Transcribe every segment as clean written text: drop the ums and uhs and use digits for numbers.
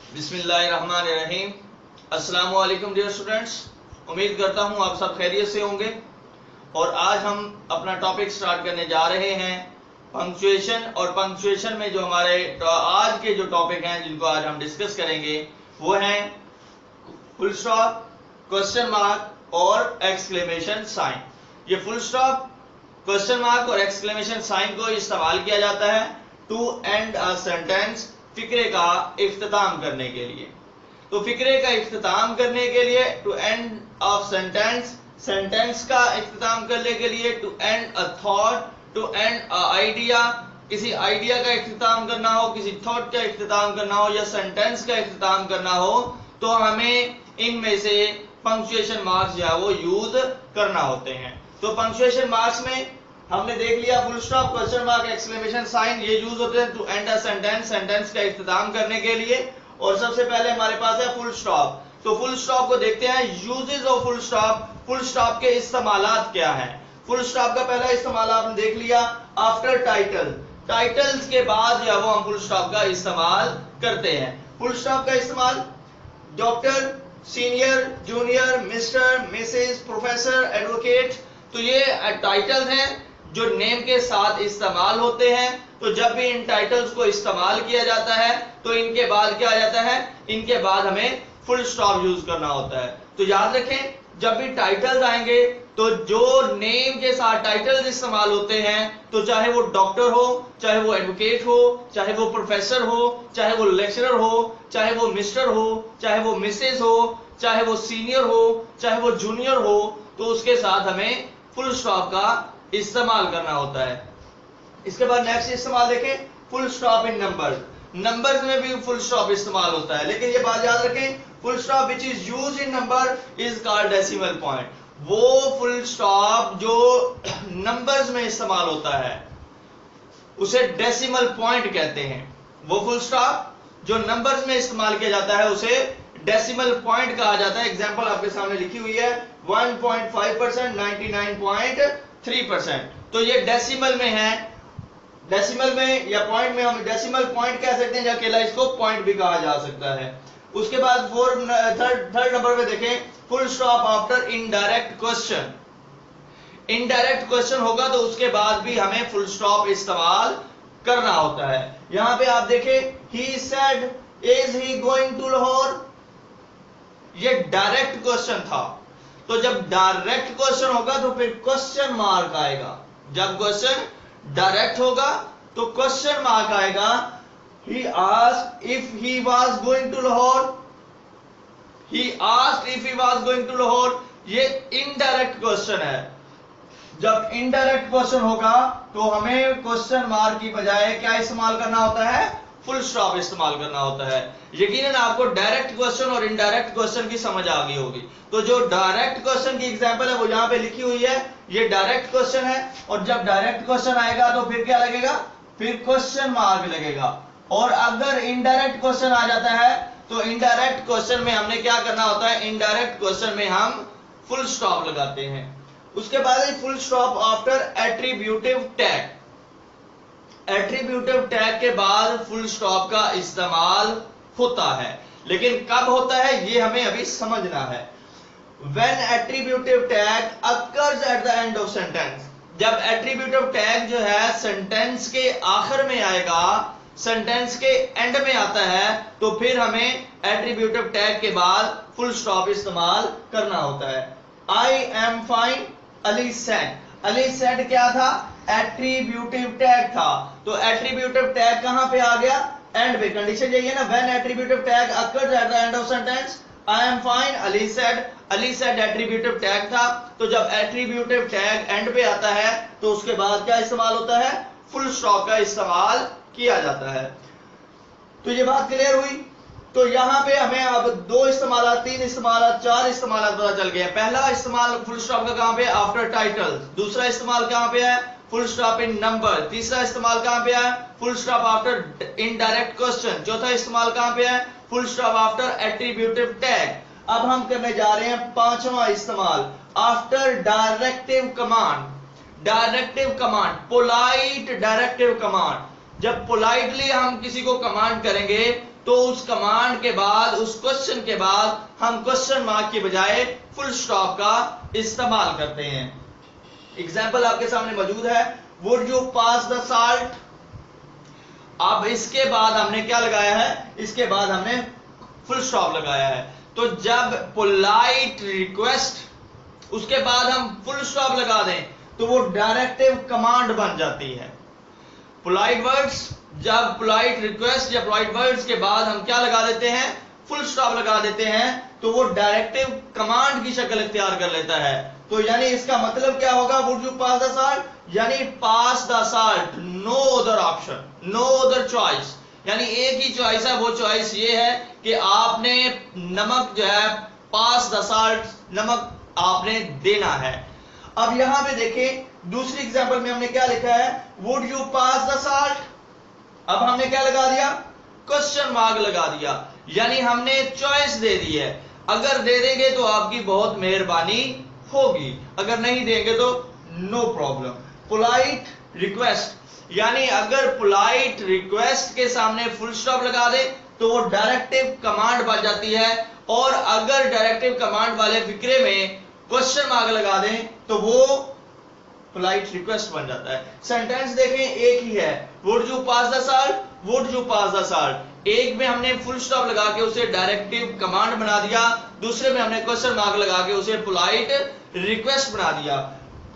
बिस्मिल्लाहिर्रहमानिर्रहीम। अस्सलाम वालेकुम डियर स्टूडेंट्स, उम्मीद करता हूँ आप सब खैरियत से होंगे। और आज हम अपना टॉपिक स्टार्ट करने जा रहे हैं पंक्चुएशन। और पंक्चुएशन में जो हमारे आज के जो टॉपिक हैं जिनको आज हम डिस्कस करेंगे वो हैं फुल स्टॉप, क्वेश्चन मार्क और एक्सक्लेमेशन साइन। ये फुल स्टॉप, क्वेश्चन मार्क और एक्सक्लेमेशन साइन को इस्तेमाल किया जाता है टू एंड अ सेंटेंस, फिक्रे का इख्तिताम करने के लिए। तो फिक्रे का इख्तिताम करने के लिए, to end of sentence, sentence का इख्तिताम करने के लिए, to end a thought, to end a idea, किसी आइडिया का इख्तिताम करना हो, किसी थॉट का इख्तिताम करना हो या सेंटेंस का इख्तिताम करना हो, तो हमें इनमें से पंक्चुएशन मार्क्स जो है वो यूज करना होते हैं। तो पंक्चुएशन मार्क्स में हमने देख लिया full stop, question mark, exclamation sign, ये यूज होते हैं to end a sentence, sentence का इख्तिताम करने के लिए। और सबसे पहले हमारे पास है फुल स्टॉप। तो फुल स्टॉप को देखते हैं, uses of full stop, full stop के इस्तेमालात क्या हैं। फुल स्टॉप का पहला इस्तेमाल आपने देख लिया, आफ्टर टाइटल, टाइटल्स के बाद जो है वो हम फुल स्टॉप का इस्तेमाल करते हैं। फुल स्टॉप का इस्तेमाल doctor, senior, junior, mister, Mrs, professor, advocate, तो ये टाइटल्स हैं जो नेम के साथ इस्तेमाल होते हैं। तो जब भी इन टाइटल्स को इस्तेमाल किया जाता है तो इनके बाद क्या आ जाता है, इनके बाद हमें फुल स्टॉप यूज करना होता है। तो याद रखें, जब भी टाइटल्स आएंगे तो जो नेम के साथ टाइटल्स इस्तेमाल होते हैं, तो चाहे वो डॉक्टर हो, चाहे वो एडवोकेट हो, चाहे वो प्रोफेसर हो, चाहे वो लेक्चरर हो, चाहे वो मिस्टर हो, चाहे वो मिसेस हो, चाहे वो सीनियर हो, चाहे वो जूनियर हो, तो उसके साथ हमें फुल स्टॉप का इस्तेमाल करना होता है। इसके बाद नेक्स्ट इस्तेमाल देखें, full stop in numbers. Numbers में भी फुल स्टॉप इस्तेमाल होता है, लेकिन ये बात याद रखें, full stop which is used in number is called decimal point. वो फुल स्टॉप जो नंबर्स में इस्तेमाल होता है उसे डेसिमल पॉइंट कहते हैं। वो फुल स्टॉप जो नंबर्स में इस्तेमाल किया जाता है उसे डेसिमल पॉइंट कहा जाता है। एग्जांपल आपके सामने लिखी हुई है, 1.5%, 99.3%। तो ये डेसिमल में है, डेसिमल में या पॉइंट में हम डेसिमल पॉइंट कह सकते हैं, या अकेला इसको पॉइंट भी कहा जा सकता है। उसके बाद थर्ड नंबर पे देखें, full stop after indirect question. Indirect question होगा तो उसके बाद भी हमें फुल स्टॉप इस्तेमाल करना होता है। यहां पे आप देखें, he said is he going to Lahore, ये डायरेक्ट क्वेश्चन था। तो जब डायरेक्ट क्वेश्चन होगा तो फिर क्वेश्चन मार्क आएगा। जब क्वेश्चन डायरेक्ट होगा तो क्वेश्चन मार्क आएगा। He asked if he was going to Lahore. He asked if he was going to Lahore. ये इनडायरेक्ट क्वेश्चन है। जब इनडायरेक्ट क्वेश्चन होगा तो हमें क्वेश्चन मार्क की बजाय क्या इस्तेमाल करना होता है, फुल स्टॉप इस्तेमाल करना होता है। यकीनन आपको डायरेक्ट क्वेश्चन और इनडायरेक्ट क्वेश्चन की समझ आ गई होगी। तो जो डायरेक्ट क्वेश्चन की एग्जांपल है वो यहां पे लिखी हुई है, ये डायरेक्ट क्वेश्चन है। और जब डायरेक्ट क्वेश्चन आएगा तो फिर क्या लगेगा, फिर क्वेश्चन मार्क लगेगा। और अगर इनडायरेक्ट क्वेश्चन आ जाता है तो इनडायरेक्ट क्वेश्चन में हमने क्या करना होता है, इनडायरेक्ट क्वेश्चन में हम फुल स्टॉप लगाते हैं। उसके बाद full stop after attributive tag. Attributive tag के बाद फुल स्टॉप का इस्तेमाल होता है, लेकिन कब होता है ये हमें अभी समझना है। When attributive tag occurs at the end of sentence, जब एट्रीब्यूटिव टैग जो है सेंटेंस के आखिर में आएगा, सेंटेंस के एंड में आता है, तो फिर हमें एट्रीब्यूटिव टैग के बाद फुल स्टॉप इस्तेमाल करना होता है। I am fine, Ali said. Ali said क्या था, एट्रीब्यूटिव टैग था। तो एट्रीब्यूटिव टैग कहां पे आ गया, एंड पे। कंडीशन यही है ना, when attributive tag occurs at the end of sentence, I am fine, Ali said. Ali said attributive tag था। तो जब एट्रीब्यूटिव टैग एंड पे आता है तो उसके बाद क्या इस्तेमाल होता है, फुल स्टॉप का इस्तेमाल किया जाता है। तो ये बात क्लियर हुई। तो यहां पे हमें अब 2 इस्तेमाल, 3 इस्तेमाल, 4 इस्तेमाल पता चल गए। पहला इस्तेमाल फुल स्टॉप का कहां पे, आफ्टर टाइटल। दूसरा इस्तेमाल कहां पे है, फुल स्टॉप इन नंबर। तीसरा इस्तेमाल कहां पे है, full stop after indirect question. चौथा इस्तेमाल कहां पे है, full stop after attributive tag. अब हम करने जा रहे हैं 5वां इस्तेमाल, after directive command. Directive command, polite directive command. जब पोलाइटली हम किसी को कमांड करेंगे तो उस कमांड के बाद, उस क्वेश्चन के बाद हम क्वेश्चन मार्क के बजाय फुल स्टॉप का इस्तेमाल करते हैं। एग्जाम्पल आपके सामने मौजूद है, would you pass the salt. अब इसके बाद हमने क्या लगाया है, इसके बाद हमने फुल स्टॉप लगाया है। तो जब पोलाइट रिक्वेस्ट उसके बाद हम फुल स्टॉप लगा दें तो वो डायरेक्टिव कमांड बन जाती है। पोलाइट वर्ड्स, जब पोलाइट रिक्वेस्ट या पोलाइट वर्ड्स के बाद हम क्या लगा देते हैं, फुल स्टॉप लगा देते हैं, तो वो डायरेक्टिव कमांड की शक्ल इख्तियार कर लेता है। तो यानी इसका मतलब क्या होगा, would you pass the salt, यानी pass the salt, no other option, no other choice, यानी एक ही चॉइस है, वो चॉइस ये है कि आपने नमक जो है, पास द साल्ट, नमक आपने देना है। अब यहां पे देखें, दूसरी एग्जांपल में हमने क्या लिखा है, would you pass the salt. अब हमने क्या लगा दिया, क्वेश्चन मार्क लगा दिया, यानी हमने चॉइस दे दी है। अगर दे देंगे तो आपकी बहुत मेहरबानी होगी, अगर नहीं देंगे तो नो प्रॉब्लम। पोलाइट रिक्वेस्ट, यानी अगर पोलाइट रिक्वेस्ट के सामने फुल स्टॉप लगा दे तो वो डायरेक्टिव कमांड बन जाती है, और अगर डायरेक्टिव कमांड वाले फिक्रे में क्वेश्चन मार्क लगा दें तो वो पोलाइट रिक्वेस्ट बन जाता है। सेंटेंस देखें, एक ही है, would you pass the salt, would you pass the salt. एक में हमने फुल स्टॉप लगा के उसे डायरेक्टिव कमांड बना दिया, दूसरे में हमने क्वेश्चन मार्क लगा के उसे पोलाइट रिक्वेस्ट बना दिया।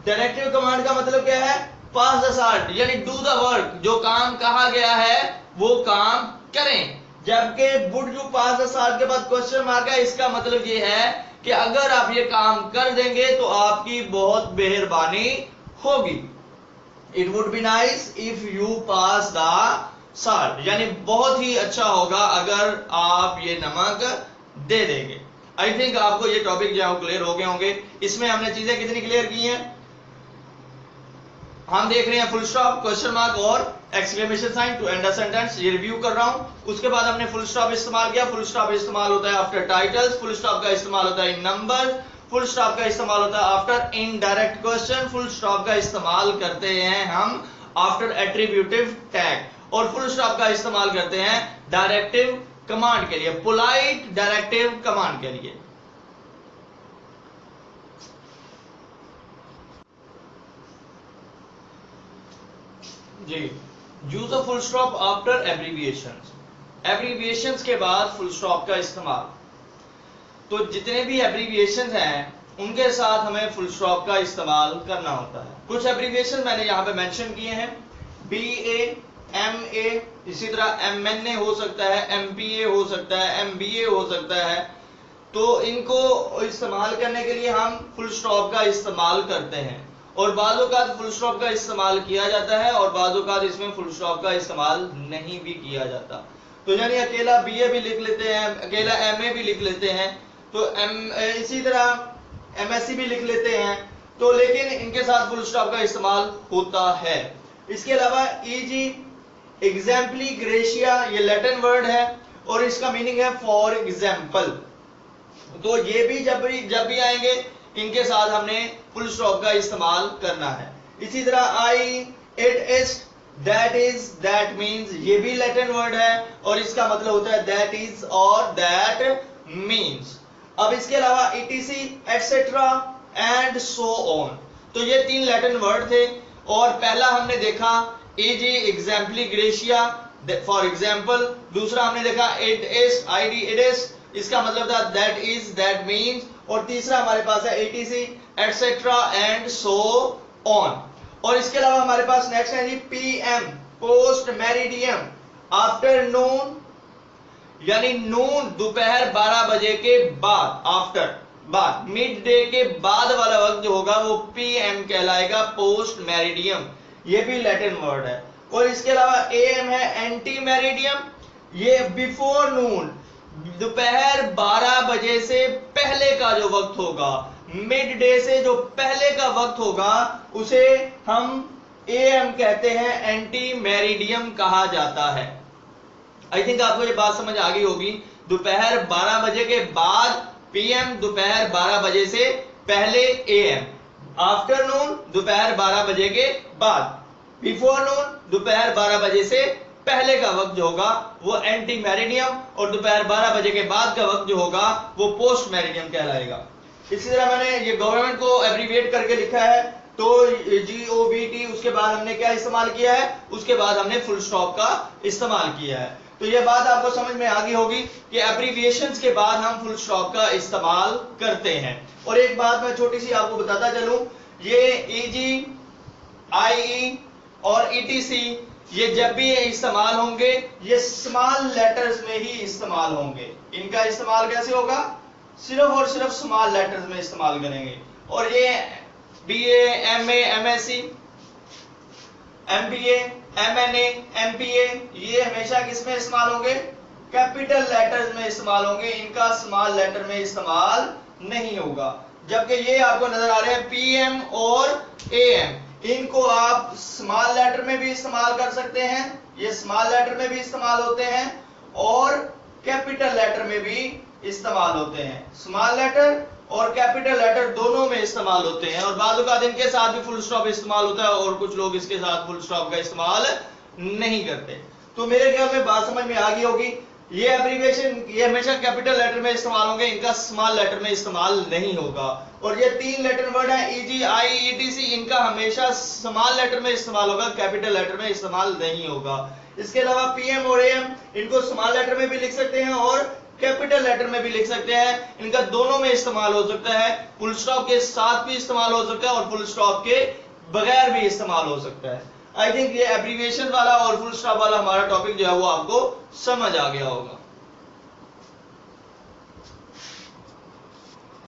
डायरेक्टिव कमांड का मतलब क्या है, पास द साल्ट, यानी डू द वर्क, जो काम कहा गया है वो काम करें। जबकि would you pass the salt के बाद क्वेश्चन मार्क है, इसका मतलब ये है कि अगर आप ये काम कर देंगे तो आपकी बहुत मेहरबानी होगी। It would be nice if you pass the salt, यानी बहुत ही अच्छा होगा अगर आप ये नमक दे देंगे। आई थिंक आपको ये टॉपिक जो है क्लियर हो गए होंगे। इसमें हमने चीजें कितनी क्लियर की हैं, हम देख रहे हैं फुल स्टॉप, क्वेश्चन मार्क और exclamation sign to end a sentence, ये रिव्यू कर रहा हूं। उसके बाद हमने फुल स्टॉप इस्तेमाल किया। फुल स्टॉप इस्तेमाल होता है आफ्टर टाइटल्स, फुल स्टॉप का इस्तेमाल होता है इन नंबर, फुल स्टॉप का इस्तेमाल होता है after indirect question, full stop का इस्तेमाल करते हैं हम आफ्टर एट्रीब्यूटिव टैग, और फुल स्टॉप का इस्तेमाल करते हैं डायरेक्टिव कमांड के लिए, पोलाइट डायरेक्टिव कमांड के लिए। जी, use of full stop after abbreviations, abbreviations के बाद फुल स्टॉप का इस्तेमाल। तो जितने भी एब्रीविएशंस हैं उनके साथ हमें फुल स्टॉप का इस्तेमाल करना होता है। कुछ एब्रीविएशन मैंने यहां पे मेंशन किए हैं, BA, MA, इसी तरह MNA हो सकता है, MPA हो सकता है, MBA हो सकता है। तो इनको इस्तेमाल करने के लिए हम फुल स्टॉप का इस्तेमाल करते हैं, और बाज़ औक़ात फुल स्टॉप का इस्तेमाल किया जाता है और बाज़ औक़ात इसमें फुल स्टॉप का इस्तेमाल नहीं भी किया जाता। तो यानी अकेला BA भी लिख लेते हैं, अकेला MA भी लिख लेते हैं, तो इसी तरह MSc भी लिख लेते हैं, तो लेकिन इनके साथ फुल स्टॉप का इस्तेमाल होता है। इसके अलावा EG, एग्जाम्पली ग्रेशिया, ये लैटिन वर्ड है और इसका मीनिंग है फॉर एग्जाम्पल। तो ये भी जब भी आएंगे इनके साथ हमने फुल स्टॉप का इस्तेमाल करना है। इसी तरह I, it is, that is, that means, ये भी लैटिन वर्ड है और इसका मतलब होता है that is और that means। अब इसके अलावा etc, etc and so on, तो ये तीन लैटिन वर्ड थे। और पहला हमने देखा EG, एग्जाम्पली ग्रेशिया, फॉर एग्जाम्पल। दूसरा हमने देखा it is, ID, it is, इसका मतलब था that is, that means। और तीसरा हमारे पास है etc, etc and so on। और इसके अलावा हमारे पास नेक्स्ट है जी PM, पोस्ट मेरिडियम, आफ्टरनून, यानी नून दोपहर 12 बजे के बाद, आफ्टर बाद, मिड डे के बाद वाला वक्त जो होगा वो PM कहलाएगा, पोस्ट मेरिडियम, ये भी लैटिन वर्ड है। और इसके अलावा AM है एंटी मेरिडियम, ये बिफोर नून, दोपहर 12 बजे से पहले का जो वक्त होगा, मिड डे से जो पहले का वक्त होगा उसे हम AM कहते हैं, एंटी मेरिडियम कहा जाता है। आई थिंक आपको ये बात समझ आ गई होगी। दोपहर 12 बजे के बाद PM, दोपहर 12 बजे से पहले AM, आफ्टरनून दोपहर 12 बजे के बाद, बिफोर नून दोपहर 12 बजे से पहले का वक्त जो होगा वो एंटी मेरिडियम और दोपहर 12 बजे के बाद का वक्त जो होगा वो पोस्ट मेरिडियम कहलाएगा। इसी तरह मैंने ये गवर्नमेंट को एब्रीविएट करके लिखा है, तो GOVT उसके बाद हमने क्या इस्तेमाल किया है, उसके बाद हमने फुल स्टॉप का इस्तेमाल किया है। तो ये बात आपको समझ में आ गई होगी कि एब्रीविएशंस के बाद हम फुल स्टॉप का इस्तेमाल करते हैं। और एक बात मैं छोटी सी आपको बताता चलूं, ये EG, IE और ETC ये जब भी इस्तेमाल होंगे ये स्मॉल लेटर्स में ही इस्तेमाल होंगे। इनका इस्तेमाल कैसे होगा, सिर्फ और सिर्फ स्मॉल लेटर्स में इस्तेमाल करेंगे। और ये BA, MA, MSc, MBA, MNA, MPA ये हमेशा किस में इस्तेमाल होंगे, कैपिटल लेटर्स में इस्तेमाल होंगे, इनका स्मॉल लेटर में इस्तेमाल नहीं होगा। जबकि ये आपको नजर आ रहे हैं PM और AM, इनको आप स्मॉल लेटर में भी इस्तेमाल कर सकते हैं, ये स्मॉल लेटर में भी इस्तेमाल होते हैं और कैपिटल लेटर में भी इस्तेमाल होते हैं। स्मॉल लेटर और कैपिटल लेटर दोनों में इस्तेमाल होते हैं। और बाद औक़ात इनके साथ भी फुल स्टॉप इस्तेमाल होता है और कुछ लोग इसके साथ फुल स्टॉप का इस्तेमाल नहीं करते। तो मेरे ख्याल में बात समझ में आ गई होगी। ये एब्रीविएशन ये हमेशा कैपिटल लेटर में इस्तेमाल होंगे, इनका स्मॉल लेटर में इस्तेमाल नहीं होगा। और ये 3 लेटर वर्ड है EG, IE, ETC, इनका हमेशा स्मॉल लेटर में इस्तेमाल होगा, कैपिटल लेटर में इस्तेमाल नहीं होगा। इसके अलावा PM और AM इनको स्मॉल लेटर में भी लिख सकते हैं और कैपिटल लेटर में भी लिख सकते हैं, इनका दोनों में इस्तेमाल हो सकता है। फुल स्टॉप के साथ भी इस्तेमाल हो सकता है और फुल स्टॉप के बगैर भी इस्तेमाल हो सकता है। आई थिंक ये एब्रीविएशन वाला और फुल स्टॉप वाला हमारा टॉपिक जो है वो आपको समझ आ गया होगा।